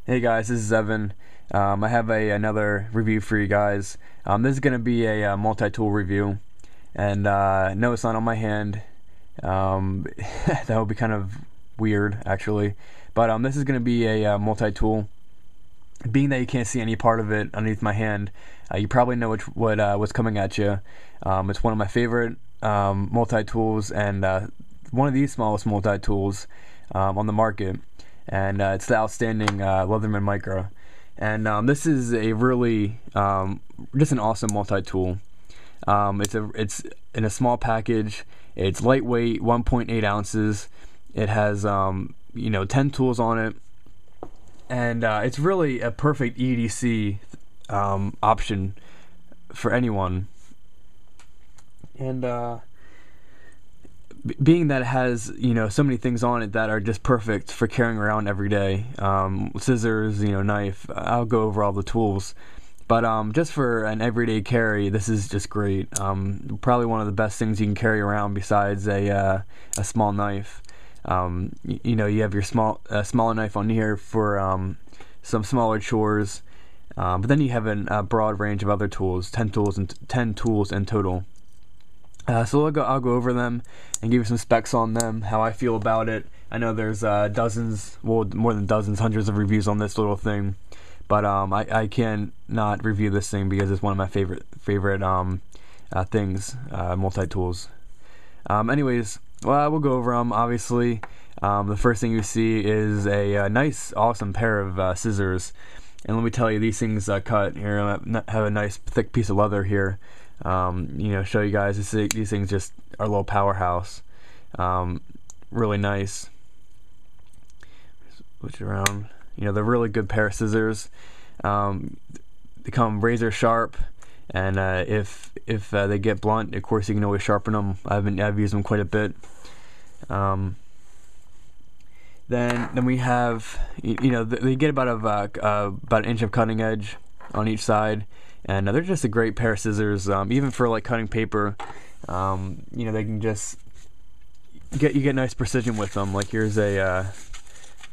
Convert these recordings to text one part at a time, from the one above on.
Hey guys, this is Evan. I have another review for you guys. This is going to be a multi-tool review, and no, it's not on my hand. That would be kind of weird, actually. But this is going to be a multi-tool. Being that you can't see any part of it underneath my hand, you probably know what's coming at you. It's one of my favorite multi-tools, and one of the smallest multi-tools on the market. And it's the outstanding Leatherman Micra. And this is a really just an awesome multi-tool. It's in a small package. It's lightweight, 1.8 ounces. It has 10 tools on it, and it's really a perfect EDC option for anyone. And being that it has so many things on it that are just perfect for carrying around every day, scissors, knife. I'll go over all the tools, but just for an everyday carry, this is just great. Probably one of the best things you can carry around besides a small knife. You have your smaller knife on here for some smaller chores, but then you have a broad range of other tools, 10 tools in total. So I'll go over them and give you some specs on them, how I feel about it. I know there's dozens, well, more than dozens, hundreds of reviews on this little thing, but I can't not review this thing because it's one of my favorite things, multi-tools. Anyways, well, I will go over them. Obviously, the first thing you see is a nice, awesome pair of scissors. And let me tell you, these things cut. Here, I have a nice thick piece of leather here. Show you guys. These things just are a little powerhouse. Really nice. Switch it around. They're a really good pair of scissors. They come razor sharp, and if they get blunt, of course you can always sharpen them. I've used them quite a bit. Then we have they get about an inch of cutting edge on each side, and they're just a great pair of scissors. Even for like cutting paper, they can just you get nice precision with them. Like here's a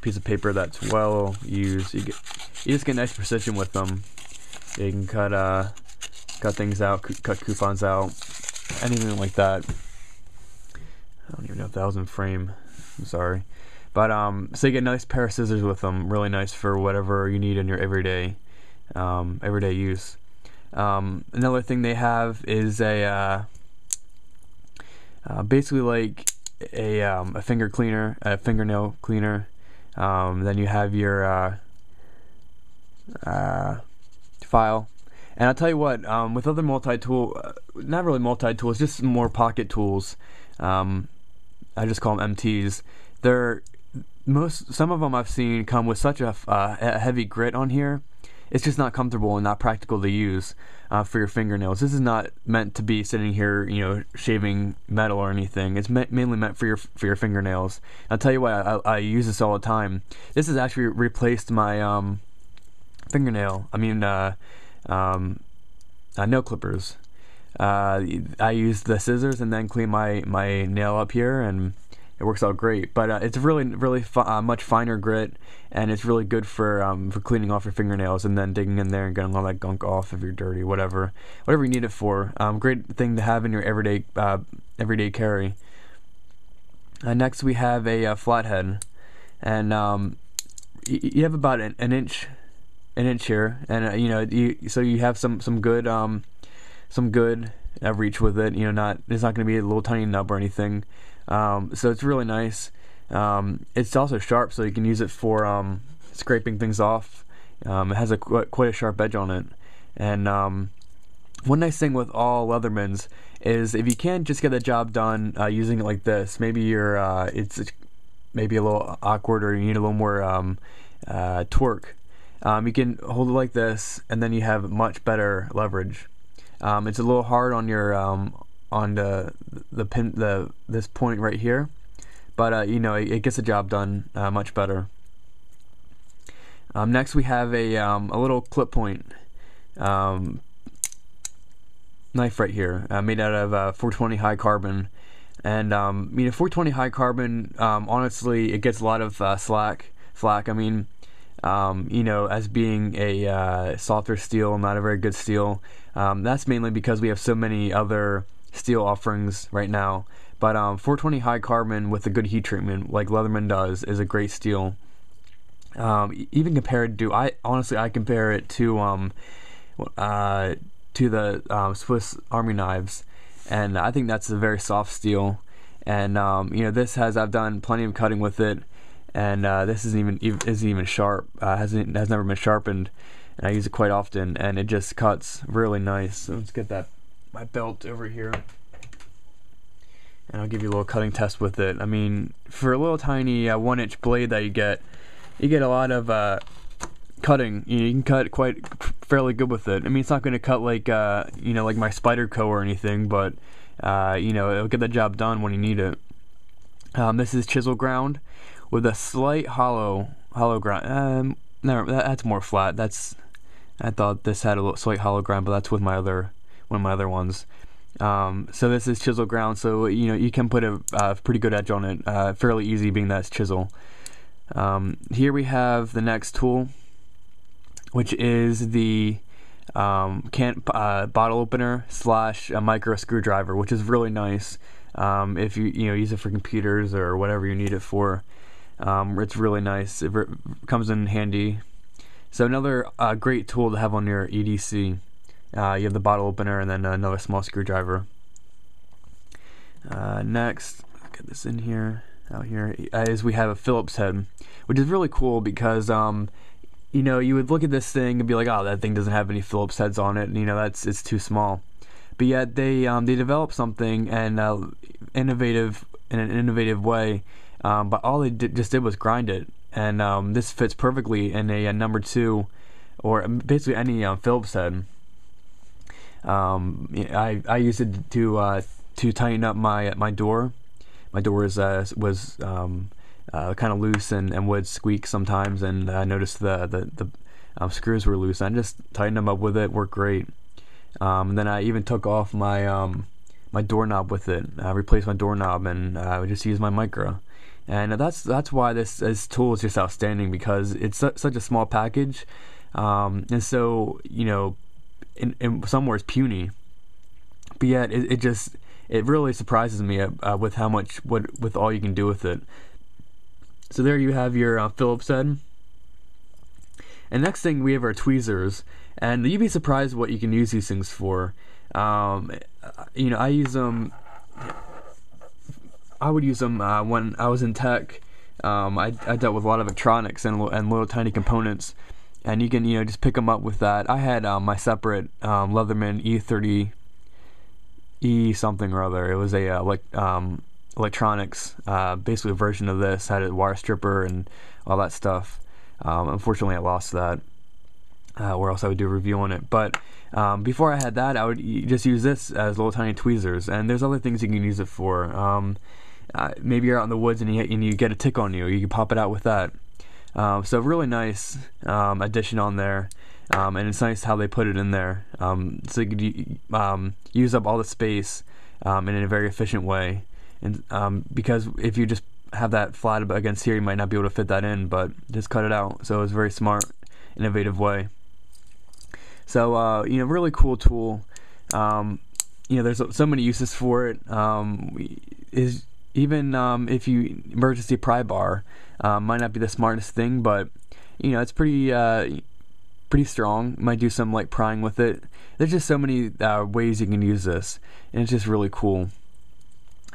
piece of paper that's well used. You just get nice precision with them. You can cut things out, cut coupons out, anything like that. I don't even know if that was in frame. I'm sorry. But so you get a nice pair of scissors with them, really nice for whatever you need in your everyday use. Another thing they have is a basically like a finger cleaner, a fingernail cleaner. Then you have your file. And I'll tell you what, with other multi-tool, not really multi-tools, just more pocket tools. I just call them MTs. Some of them I've seen come with such a heavy grit on here. It's just not comfortable and not practical to use for your fingernails. This is not meant to be sitting here, shaving metal or anything. It's mainly meant for your fingernails. I'll tell you what, I use this all the time. This has actually replaced my fingernail. Nail clippers. I use the scissors and then clean my nail up here, and it works out great. But it's really much finer grit, and it's really good for cleaning off your fingernails and then digging in there and getting all that gunk off if you're dirty, whatever you need it for. Great thing to have in your everyday carry. Next we have a flathead, and you have about an inch here, and so you have some good reach with it. It's not going to be a little tiny nub or anything. So it's really nice. It's also sharp, so you can use it for scraping things off. It has quite a sharp edge on it. And one nice thing with all Leathermans is if you can't just get the job done using it like this, maybe it's maybe a little awkward, or you need a little more torque. You can hold it like this, and then you have much better leverage. It's a little hard on your on the pin, this point right here, but it gets the job done much better. Next we have a little clip point knife right here, made out of 420 high carbon, and 420 high carbon, honestly, it gets a lot of flack. as being a softer steel, not a very good steel. That's mainly because we have so many other steel offerings right now. But 420 high carbon with a good heat treatment, like Leatherman does, is a great steel. Even compared to, I compare it to the Swiss Army knives, and I think that's a very soft steel. And this I've done plenty of cutting with it, and this isn't even sharp. Has never been sharpened, and I use it quite often, and it just cuts really nice. So let's get my belt over here, and I'll give you a little cutting test with it. I mean, for a little tiny 1-inch blade that you get a lot of cutting. You can cut quite fairly good with it. I mean, it's not going to cut like like my Spyderco or anything, but it'll get the job done when you need it. This is chisel ground with a slight hollow ground. No, that's more flat. I thought this had a little slight hollow ground, but that's with one of my other ones. So this is chisel ground, so you can put a pretty good edge on it, fairly easy, being that it's chisel. Here we have the next tool, which is the bottle opener / a micro screwdriver, which is really nice. If you use it for computers or whatever you need it for, it's really nice. It comes in handy. So another great tool to have on your EDC. You have the bottle opener and then another small screwdriver. Next, get this in here. Out here is we have a Phillips head, which is really cool because you would look at this thing and be like, oh, that thing doesn't have any Phillips heads on it, and it's too small. But yet they developed something and innovative in an innovative way. But all they just did was grind it, and this fits perfectly in a number 2 or basically any Phillips head. I use it to tighten up my door. My door was kind of loose and would squeak sometimes, and I noticed the screws were loose. I just tightened them up with it. Worked great. And then I even took off my doorknob with it. I replaced my doorknob, and I just used my Micra. And that's why this tool is just outstanding, because it's such a small package, and so in some ways puny, but yet it really surprises me with how much with all you can do with it. So there you have your Phillips head. And next thing we have our tweezers, and you'd be surprised what you can use these things for. I use them. I would use them when I was in tech. I dealt with a lot of electronics and little tiny components, and you can just pick them up with that. I had my separate Leatherman E30 E something or other. It was a electronics, basically a version of this. Had a wire stripper and all that stuff. Unfortunately, I lost that, or else I would do a review on it. But before I had that, I would just use this as little tiny tweezers. And there's other things you can use it for. Maybe you're out in the woods and you get a tick on you. You can pop it out with that. So really nice addition on there. And it's nice how they put it in there. So you could use up all the space in a very efficient way. And because if you just have that flat against here, you might not be able to fit that in, but just cut it out. So it's a very smart, innovative way. So really cool tool. There's so many uses for it. If you emergency pry bar, might not be the smartest thing, but it's pretty strong. Might do some like prying with it. There's just so many ways you can use this, and it's just really cool.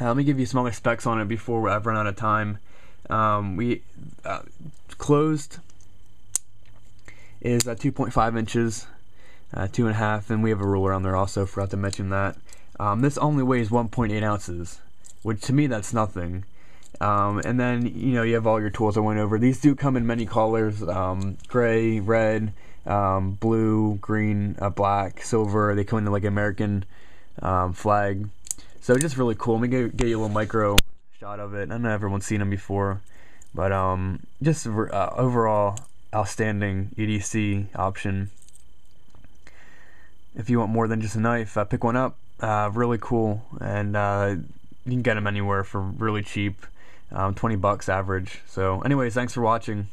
Let me give you some other specs on it before I've run out of time. We closed is 2.5 inches, 2.5, and we have a ruler on there also. Forgot to mention that. This only weighs 1.8 ounces, which to me that's nothing. And then you have all your tools I went over. These do come in many colors: gray, red, blue, green, black, silver. They come in like American flag. So just really cool. Let me get you a little micro shot of it. I know everyone's seen them before, but just overall outstanding EDC option. If you want more than just a knife, pick one up. Really cool, and you can get them anywhere for really cheap, $20 average. So anyways, thanks for watching.